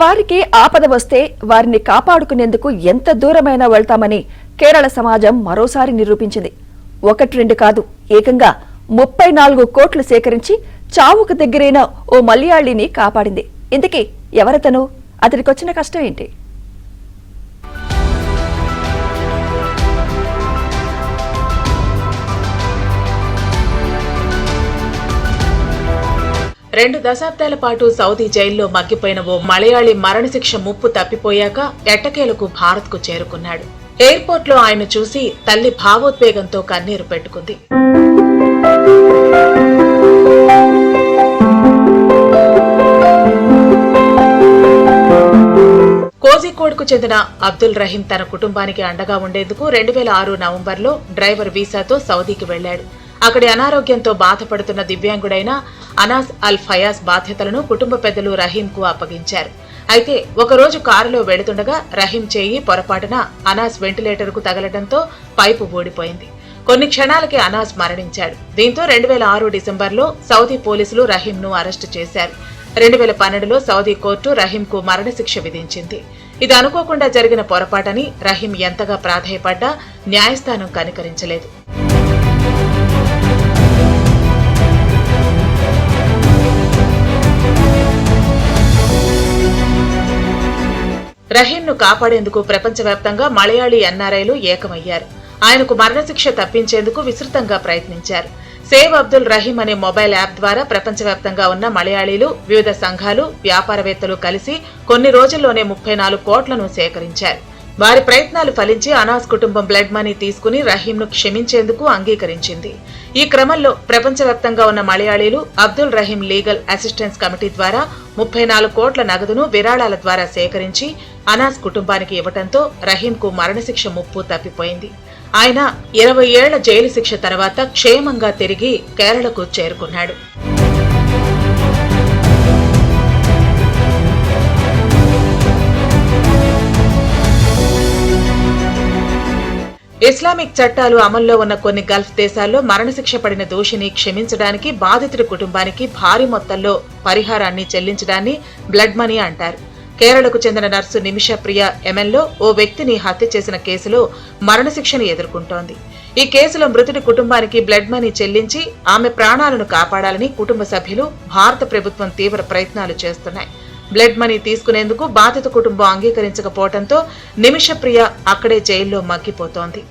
వారికి ఆపద వస్తే వారిని కాపాడుకునేందుకు ఎంత దూరమైనా వెళ్తామని కేరళ సమాజం మరోసారి నిరూపించింది. 1-2 కాదు, ఏకంగా 34 కోట్లు సేకరించి చావుకు దగ్గరైన ఓ మలయాళీని కాపాడింది. ఇంతకీ ఎవరతను? అతడికొచ్చిన కష్టం ఏంటి? రెండు దశాబ్దాల పాటు సౌదీ జైల్లో మగ్గిపోయిన ఓ మలయాళీ మరణశిక్ష ముప్పు తప్పిపోయాక ఎట్టకేలకు భారత్కు చేరుకున్నాడు. ఎయిర్పోర్ట్ లో ఆయన చూసి తల్లి భావోద్వేగంతో కన్నీరు పెట్టుకుంది. కోజికోడ్కు చెందిన అబ్దుల్ రహీం తన కుటుంబానికి అండగా ఉండేందుకు 2006 నవంబర్లో డ్రైవర్ వీసాతో సౌదీకి వెళ్లాడు. అక్కడి అనారోగ్యంతో బాధపడుతున్న దివ్యాంగుడైన అనాస్ అల్ ఫయాజ్ బాధ్యతలను కుటుంబ పెద్దలు రహీంకు అప్పగించారు. అయితే ఒకరోజు కారులో వెళుతుండగా రహీం చేయి పొరపాటున అనాస్ వెంటిలేటర్కు తగలడంతో పైపు ఊడిపోయింది. కొన్ని క్షణాలకే అనాస్ మరణించాడు. దీంతో 2006 డిసెంబర్లో సౌదీ పోలీసులు రహీంను అరెస్టు చేశారు. 2012లో సౌదీ కోర్టు రహీంకు మరణశిక్ష విధించింది. ఇది అనుకోకుండా జరిగిన పొరపాటని రహీం ఎంతగా ప్రాధేయపడ్డా న్యాయస్థానం కనికరించలేదు. రహీంను కాపాడేందుకు ప్రపంచవ్యాప్తంగా మలయాళీ ఎన్ఆర్ఐలు ఏకమయ్యారు. ఆయనకు మరణశిక్ష తప్పించేందుకు విస్తృతంగా ప్రయత్నించారు. సేవ్ అబ్దుల్ రహీం అనే మొబైల్ యాప్ ద్వారా ప్రపంచవ్యాప్తంగా ఉన్న మలయాళీలు, వివిధ సంఘాలు, వ్యాపారవేత్తలు కలిసి కొన్ని రోజుల్లోనే 34 కోట్లను సేకరించారు. వారి ప్రయత్నాలు ఫలించి అనాస్ కుటుంబం బ్లడ్ మనీ తీసుకుని రహీంను క్షమించేందుకు అంగీకరించింది. ఈ క్రమంలో ప్రపంచవ్యాప్తంగా ఉన్న మలయాళీలు Abdul Rahim legal assistance committee ద్వారా 34 కోట్ల నగదును విరాళాల ద్వారా సేకరించి అనాస్ కుటుంబానికి ఇవ్వడంతో రహీంకు మరణశిక్ష ముప్పు తప్పిపోయింది. ఆయన 20 ఏళ్ల జైలు శిక్ష తర్వాత క్షేమంగా తిరిగి కేరళకు చేరుకున్నాడు. ఇస్లామిక్ చట్టాలు అమల్లో ఉన్న కొన్ని గల్ఫ్ దేశాల్లో మరణశిక్ష పడిన దోషిని క్షమించడానికి బాధితుడి కుటుంబానికి భారీ మొత్తంలో పరిహారాన్ని చెల్లించడాన్ని బ్లడ్ మనీ అంటారు. కేరళకు చెందిన నర్సు నిమిష ప్రియ ఎమెన్లో ఓ వ్యక్తిని హత్య చేసిన కేసులో మరణశిక్షను ఎదుర్కొంటోంది. ఈ కేసులో మృతుడి కుటుంబానికి బ్లడ్ మనీ చెల్లించి ఆమె ప్రాణాలను కాపాడాలని కుటుంబ సభ్యులు, భారత ప్రభుత్వం తీవ్ర ప్రయత్నాలు చేస్తున్నాయి. బ్లడ్ మనీ తీసుకునేందుకు బాధిత కుటుంబం అంగీకరించకపోవడంతో నిమిష ప్రియ అక్కడే జైల్లో మగ్గిపోతోంది.